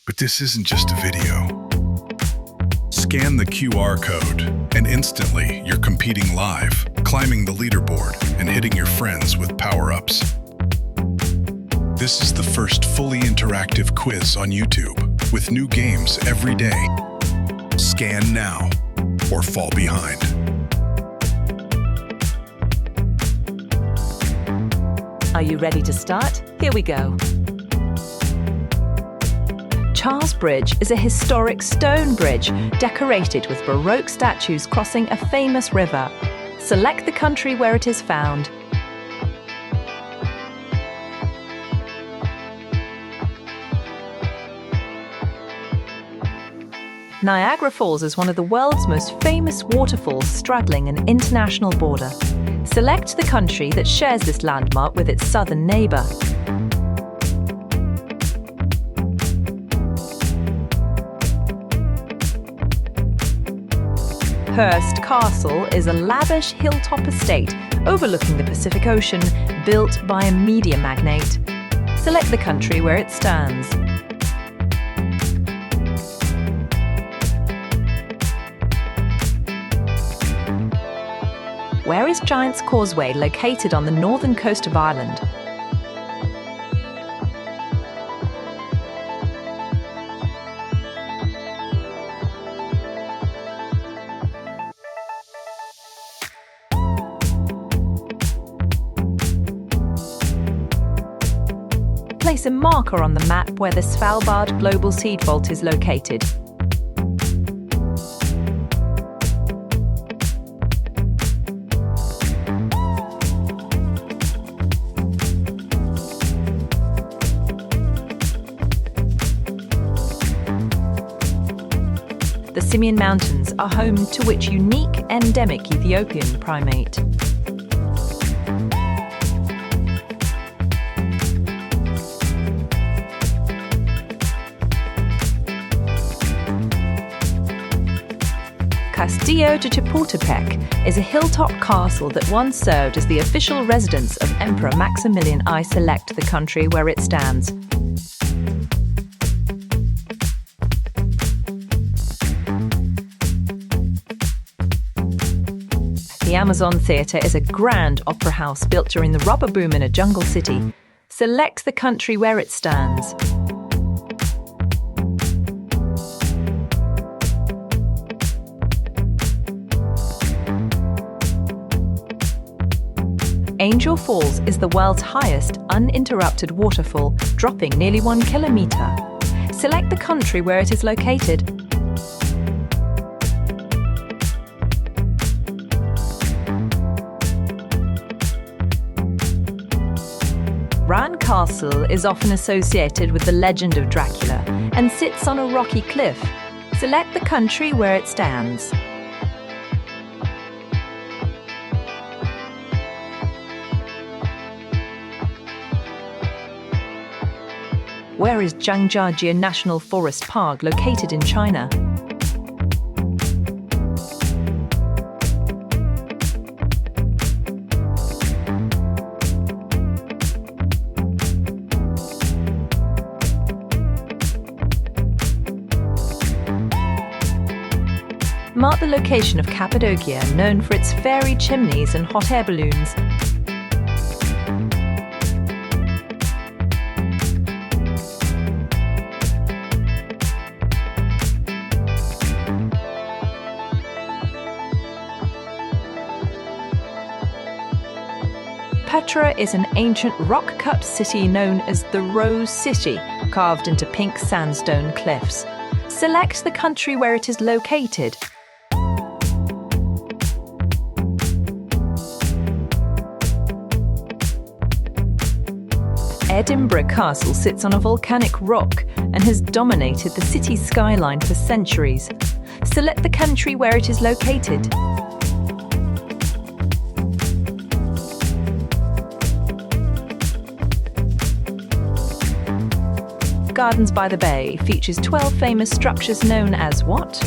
But this isn't just a video. Scan the QR code, and instantly you're competing live, climbing the leaderboard, and hitting your friends with power-ups. This is the first fully interactive quiz on YouTube, with new games every day. Scan now, or fall behind. Are you ready to start? Here we go. Charles Bridge is a historic stone bridge decorated with Baroque statues crossing a famous river. Select the country where it is found. Niagara Falls is one of the world's most famous waterfalls straddling an international border. Select the country that shares this landmark with its southern neighbour. Hearst Castle is a lavish hilltop estate overlooking the Pacific Ocean, built by a media magnate. Select the country where it stands. Where is Giant's Causeway located on the northern coast of Ireland? Place a marker on the map where the Svalbard Global Seed Vault is located. The Simien Mountains are home to which unique endemic Ethiopian primate? Castillo de Chapultepec is a hilltop castle that once served as the official residence of Emperor Maximilian I. Select the country where it stands. The Amazon Theatre is a grand opera house built during the rubber boom in a jungle city. Select the country where it stands. Angel Falls is the world's highest uninterrupted waterfall, dropping nearly 1 kilometre. Select the country where it is located. Bran Castle is often associated with the legend of Dracula and sits on a rocky cliff. Select the country where it stands. Where is Zhangjiajie National Forest Park located in China? Mark the location of Cappadocia, known for its fairy chimneys and hot air balloons. Petra is an ancient rock-cut city known as the Rose City, carved into pink sandstone cliffs. Select the country where it is located. Edinburgh Castle sits on a volcanic rock and has dominated the city's skyline for centuries. Select the country where it is located. Gardens by the Bay features 12 famous structures known as what?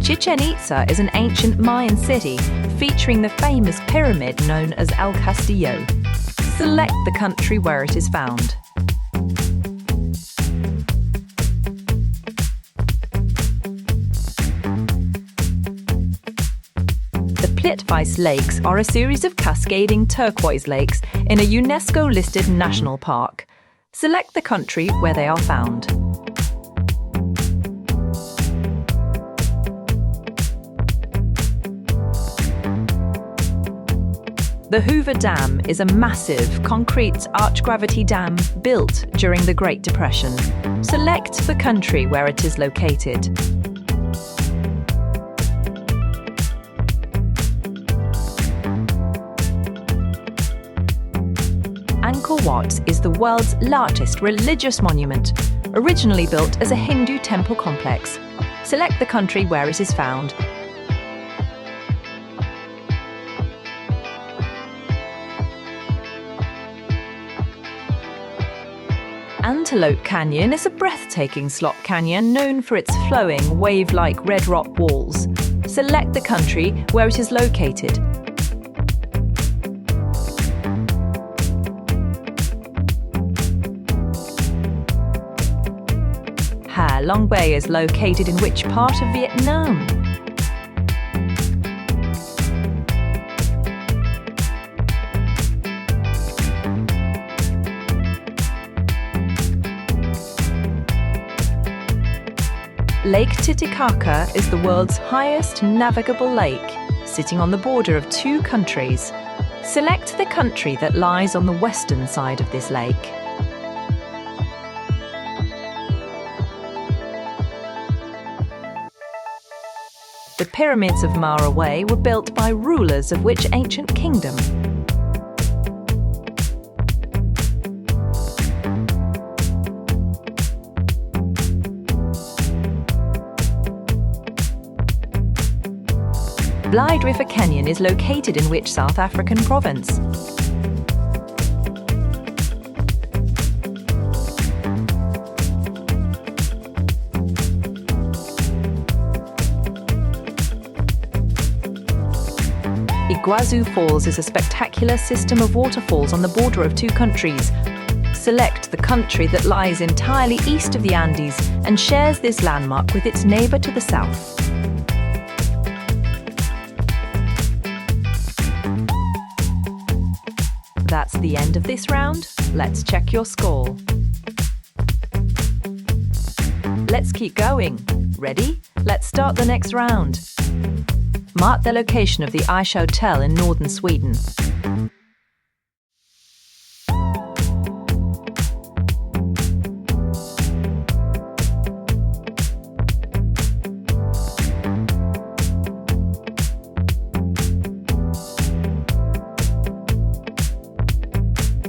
Chichen Itza is an ancient Mayan city featuring the famous pyramid known as El Castillo. Select the country where it is found. The Plitvice Lakes are a series of cascading turquoise lakes in a UNESCO-listed national park. Select the country where they are found. The Hoover Dam is a massive concrete arch-gravity dam built during the Great Depression. Select the country where it is located. Angkor Wat is the world's largest religious monument, originally built as a Hindu temple complex. Select the country where it is found. Antelope Canyon is a breathtaking slot canyon known for its flowing, wave-like red rock walls. Select the country where it is located. Ha Long Bay is located in which part of Vietnam? Lake Titicaca is the world's highest navigable lake, sitting on the border of two countries. Select the country that lies on the western side of this lake. The pyramids of Meroe were built by rulers of which ancient kingdom? Blyde River Canyon is located in which South African province? Iguazu Falls is a spectacular system of waterfalls on the border of two countries. Select the country that lies entirely east of the Andes and shares this landmark with its neighbor to the south. That's the end of this round. Let's check your score. Let's keep going. Ready? Let's start the next round. Mark the location of the Aisha Hotel in northern Sweden.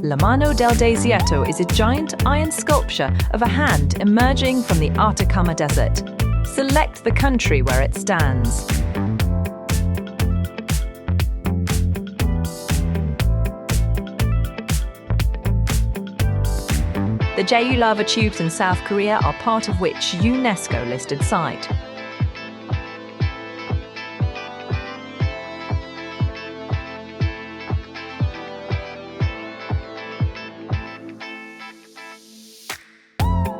La Mano del Desierto is a giant iron sculpture of a hand emerging from the Atacama Desert. Select the country where it stands. The Jeju lava tubes in South Korea are part of which UNESCO-listed site?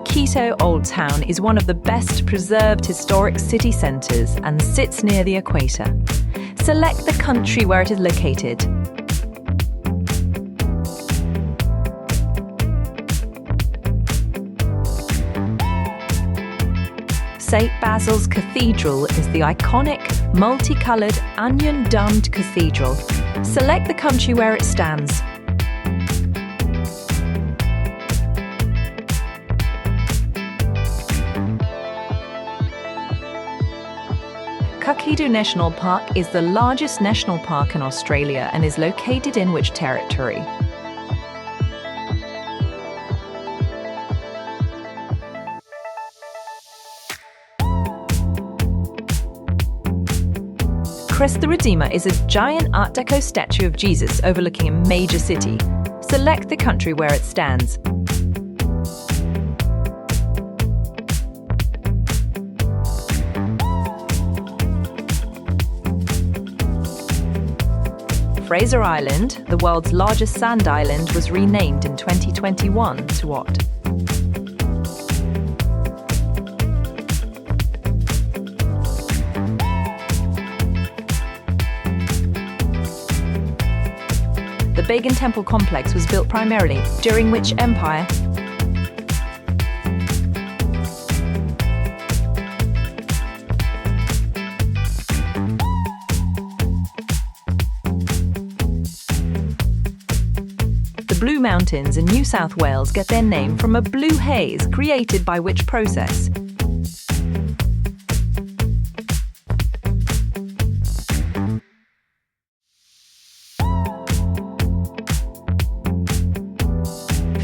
Quito Old Town is one of the best preserved historic city centres and sits near the equator. Select the country where it is located. St. Basil's Cathedral is the iconic, multicoloured, onion-domed cathedral. Select the country where it stands. Kakadu National Park is the largest national park in Australia and is located in which territory? Christ the Redeemer is a giant Art Deco statue of Jesus overlooking a major city. Select the country where it stands. Fraser Island, the world's largest sand island, was renamed in 2021 to what? The Bagan Temple complex was built primarily during which empire? The Blue Mountains in New South Wales get their name from a blue haze created by which process?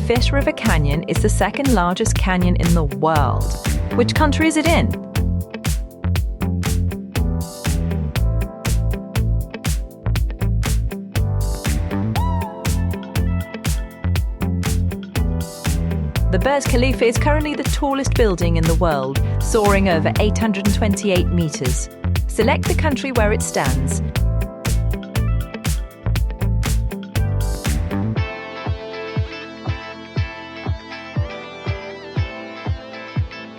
Fish River Canyon is the second largest canyon in the world. Which country is it in? The Burj Khalifa is currently the tallest building in the world, soaring over 828 meters. Select the country where it stands.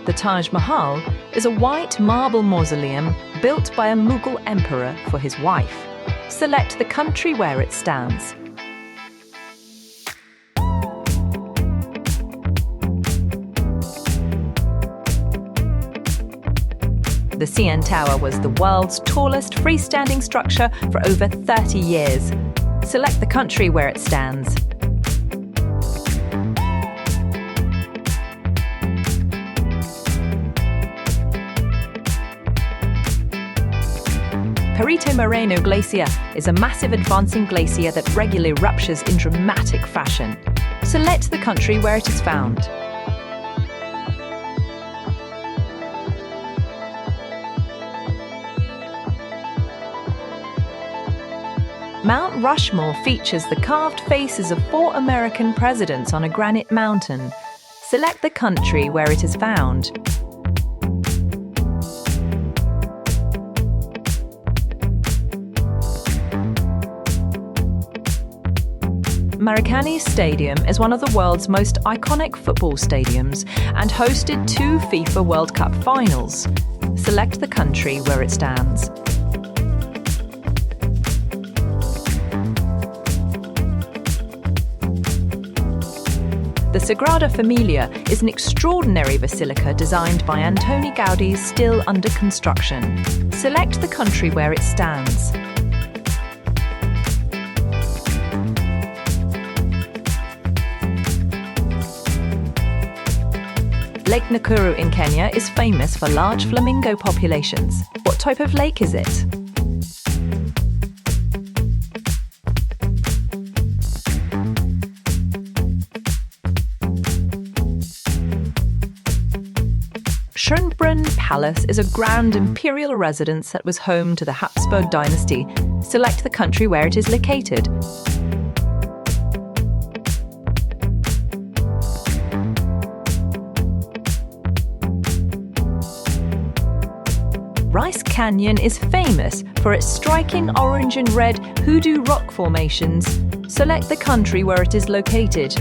The Taj Mahal is a white marble mausoleum built by a Mughal emperor for his wife. Select the country where it stands. The CN Tower was the world's tallest freestanding structure for over 30 years. Select the country where it stands. Perito Moreno Glacier is a massive advancing glacier that regularly ruptures in dramatic fashion. Select the country where it is found. Mount Rushmore features the carved faces of 4 American presidents on a granite mountain. Select the country where it is found. Maracana Stadium is one of the world's most iconic football stadiums and hosted 2 FIFA World Cup finals. Select the country where it stands. The Sagrada Familia is an extraordinary basilica designed by Antoni Gaudí, still under construction. Select the country where it stands. Lake Nakuru in Kenya is famous for large flamingo populations. What type of lake is it? Schönbrunn Palace is a grand imperial residence that was home to the Habsburg dynasty. Select the country where it is located. Rice Canyon is famous for its striking orange and red hoodoo rock formations. Select the country where it is located.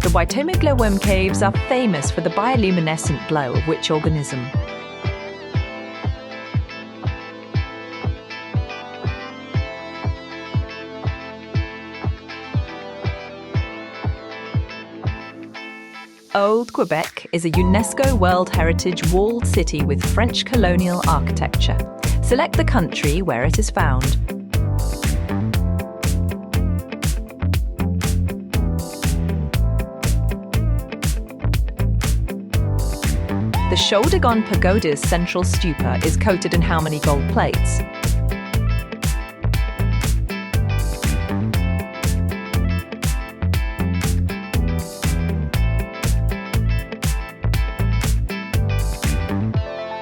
The Waitomoglo worm caves are famous for the bioluminescent glow of which organism? Old Quebec is a UNESCO World Heritage walled city with French colonial architecture. Select the country where it is found. The Shouldaghan Pagoda's central stupa is coated in how many gold plates?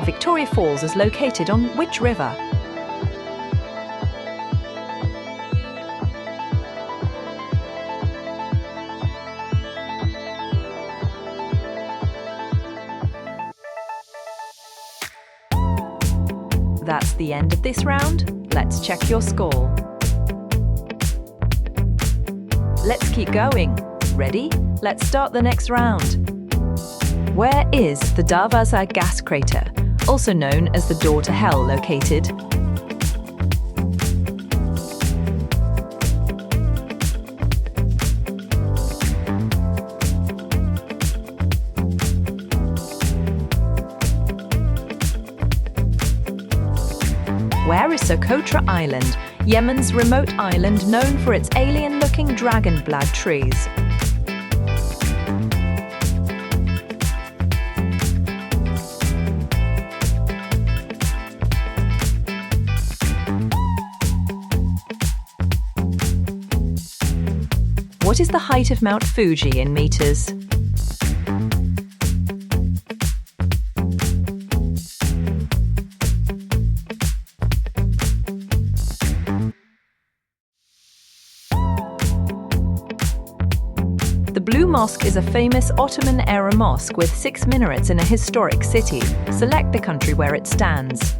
Victoria Falls is located on which river? That's the end of this round. Let's check your score. Let's keep going. Ready? Let's start the next round. Where is the Darvaza gas crater, also known as the door to hell, located? Where is Socotra Island, Yemen's remote island known for its alien-looking dragon-blood trees? What is the height of Mount Fuji in meters? The Blue Mosque is a famous Ottoman-era mosque with 6 minarets in a historic city. Select the country where it stands.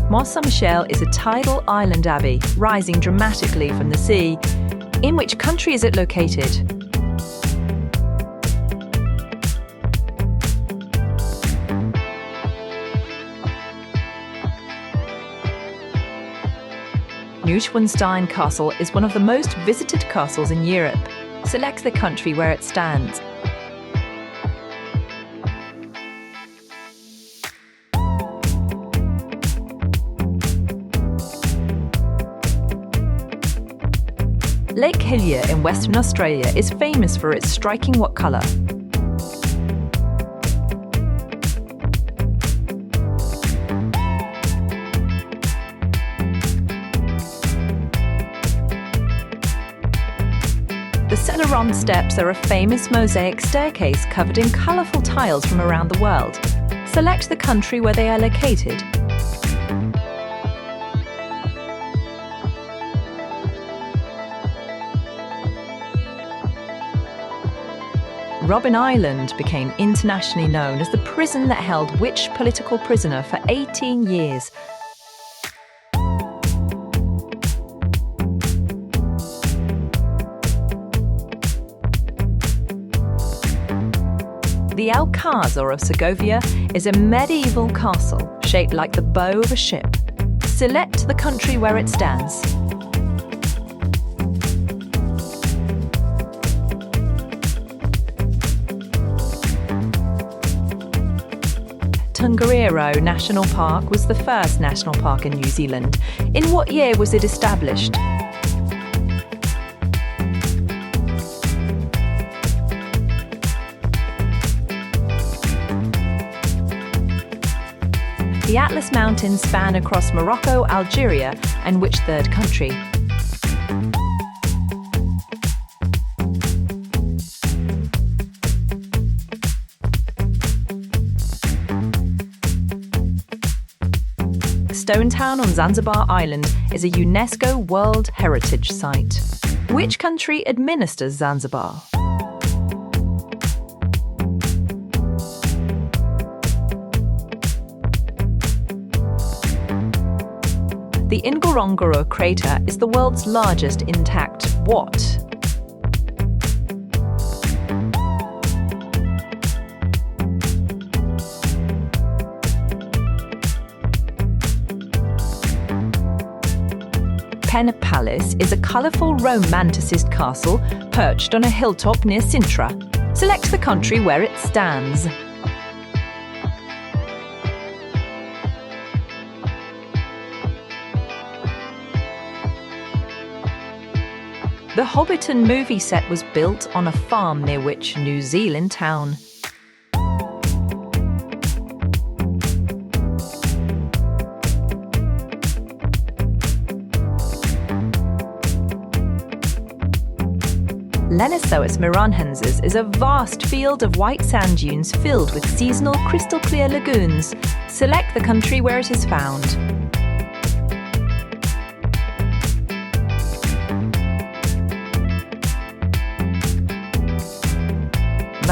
Mont Saint-Michel is a tidal island abbey, rising dramatically from the sea. In which country is it located? Neuschwanstein Castle is one of the most visited castles in Europe. Select the country where it stands. Lake Hillier in Western Australia is famous for its striking what colour? The Celeron Steps are a famous mosaic staircase covered in colourful tiles from around the world. Select the country where they are located. Robben Island became internationally known as the prison that held which political prisoner for 18 years? The Alcázar of Segovia is a medieval castle shaped like the bow of a ship. Select the country where it stands. Tongariro National Park was the first national park in New Zealand. In what year was it established? The Atlas Mountains span across Morocco, Algeria, and which third country? Stone Town on Zanzibar Island is a UNESCO World Heritage Site. Which country administers Zanzibar? The Ngorongoro crater is the world's largest intact what? Pen Palace is a colourful romanticist castle perched on a hilltop near Sintra. Select the country where it stands. The Hobbiton movie set was built on a farm near which New Zealand town? Lenissois miranhensis is a vast field of white sand dunes filled with seasonal crystal clear lagoons. Select the country where it is found.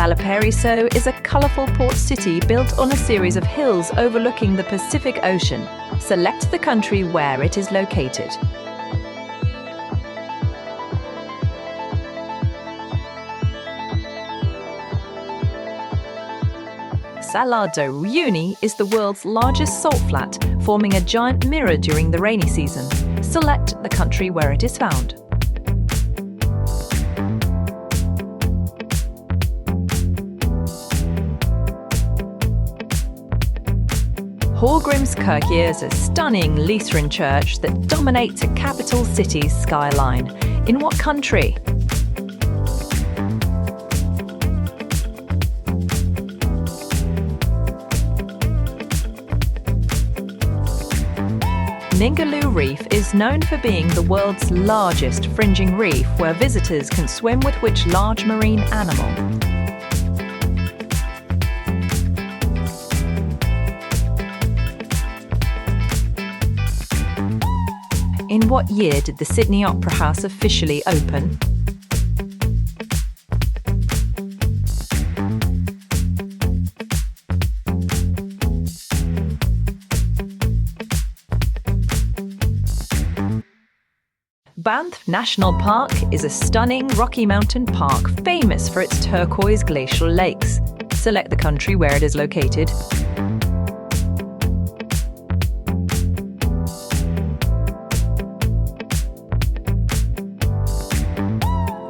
Valparaiso is a colourful port city built on a series of hills overlooking the Pacific Ocean. Select the country where it is located. Salado Uyuni is the world's largest salt flat, forming a giant mirror during the rainy season. Select the country where it is found. Horgrimskirke is a stunning Lutheran church that dominates a capital city's skyline. In what country? Ningaloo Reef is known for being the world's largest fringing reef where visitors can swim with which large marine animal? In what year did the Sydney Opera House officially open? Banff National Park is a stunning Rocky Mountain park famous for its turquoise glacial lakes. Select the country where it is located.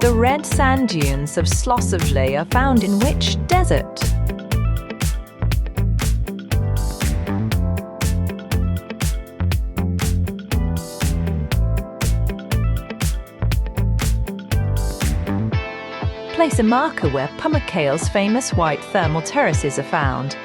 The red sand dunes of Slosavlje are found in which desert? Place a marker where Pumacale's famous white thermal terraces are found.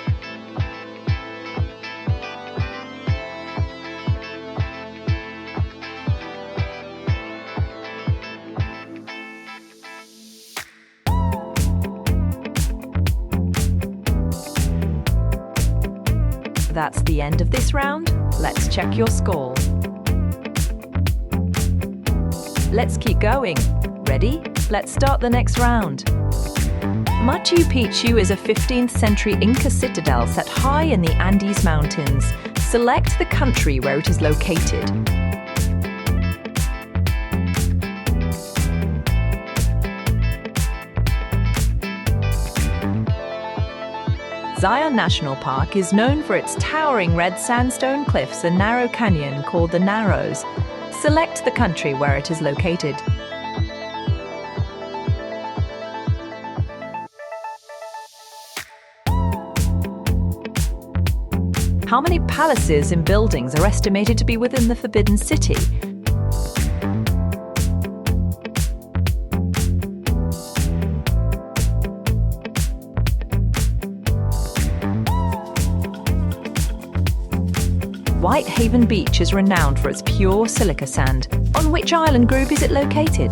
That's the end of this round. Let's check your score. Let's keep going. Ready? Let's start the next round. Machu Picchu is a 15th century Inca citadel set high in the Andes Mountains. Select the country where it is located. Zion National Park is known for its towering red sandstone cliffs and narrow canyon called the Narrows. Select the country where it is located. How many palaces and buildings are estimated to be within the Forbidden City? Whitehaven Beach is renowned for its pure silica sand. On which island group is it located?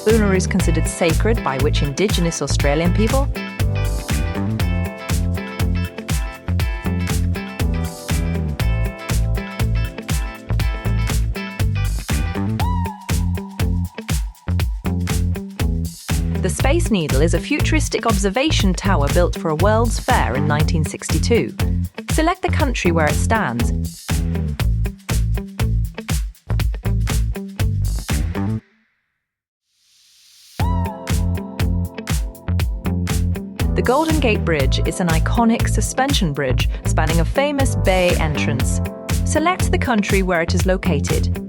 Boonwurrung is considered sacred by which Indigenous Australian people? The Space Needle is a futuristic observation tower built for a World's Fair in 1962. Select the country where it stands. The Golden Gate Bridge is an iconic suspension bridge spanning a famous bay entrance. Select the country where it is located.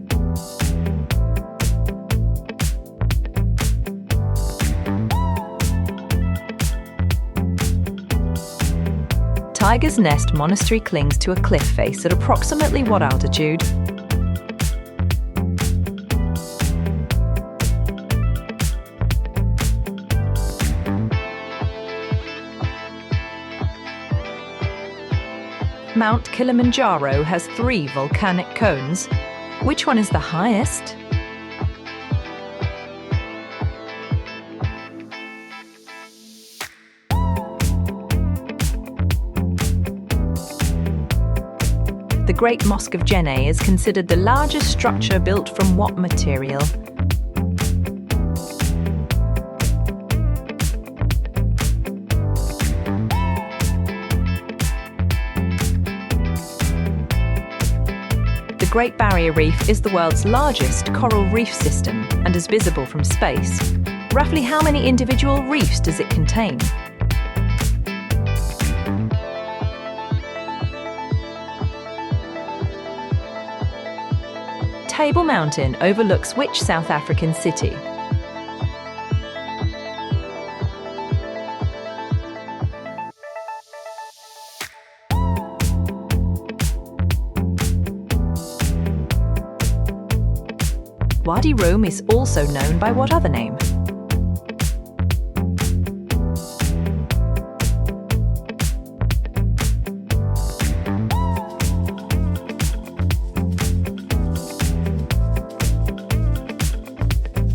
Tiger's Nest Monastery clings to a cliff face at approximately what altitude? Mount Kilimanjaro has 3 volcanic cones. Which one is the highest? The Great Mosque of Jenné is considered the largest structure built from what material? The Great Barrier Reef is the world's largest coral reef system and is visible from space. Roughly how many individual reefs does it contain? Table Mountain overlooks which South African city? Wadi Rum is also known by what other name?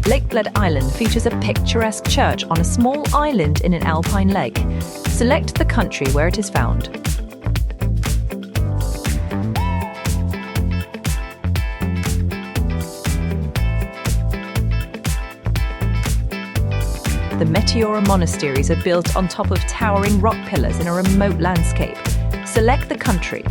Lake Bled Island features a picturesque church on a small island in an alpine lake. Select the country where it is found. The Meteora monasteries are built on top of towering rock pillars in a remote landscape. Select the country.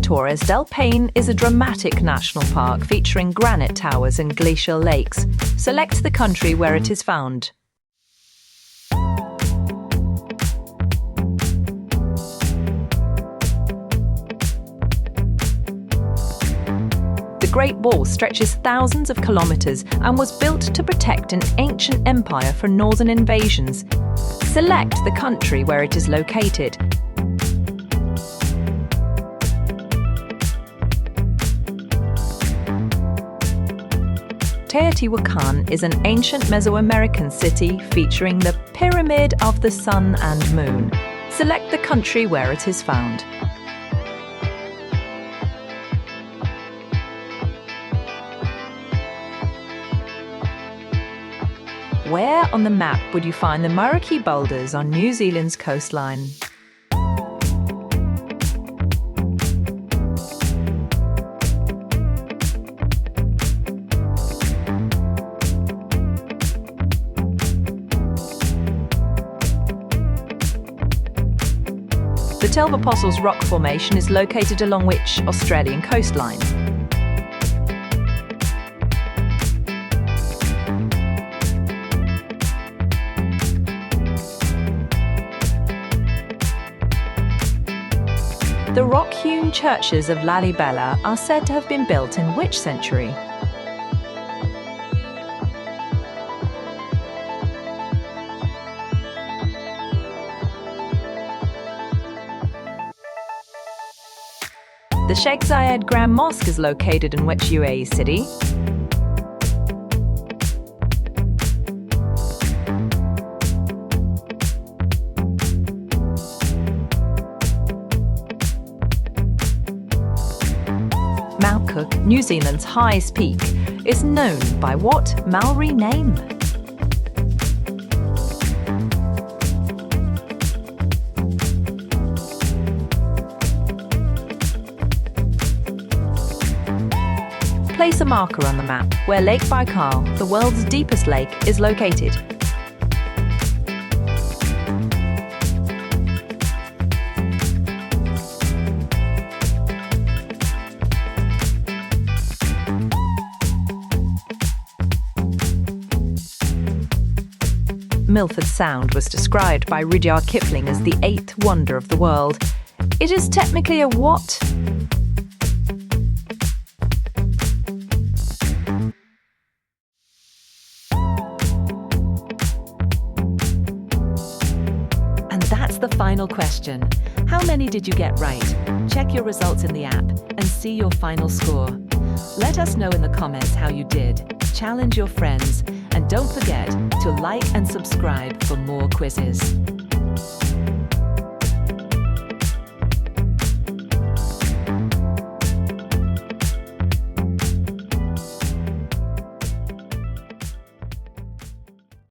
Torres del Paine is a dramatic national park featuring granite towers and glacial lakes. Select the country where it is found. The Great Wall stretches thousands of kilometers and was built to protect an ancient empire from northern invasions. Select the country where it is located. Teotihuacan is an ancient Mesoamerican city featuring the Pyramid of the Sun and Moon. Select the country where it is found. Where on the map would you find the Murruki Boulders on New Zealand's coastline? The Twelve Apostles Rock Formation is located along which Australian coastline? The rock-hewn churches of Lalibela are said to have been built in which century? The Sheikh Zayed Grand Mosque is located in which UAE city? Mount Cook, New Zealand's highest peak, is known by what Maori name? Place a marker on the map where Lake Baikal, the world's deepest lake, is located. Milford Sound was described by Rudyard Kipling as the eighth wonder of the world. It is technically a what? And that's the final question. How many did you get right? Check your results in the app and see your final score. Let us know in the comments how you did. Challenge your friends, and don't forget to like and subscribe for more quizzes.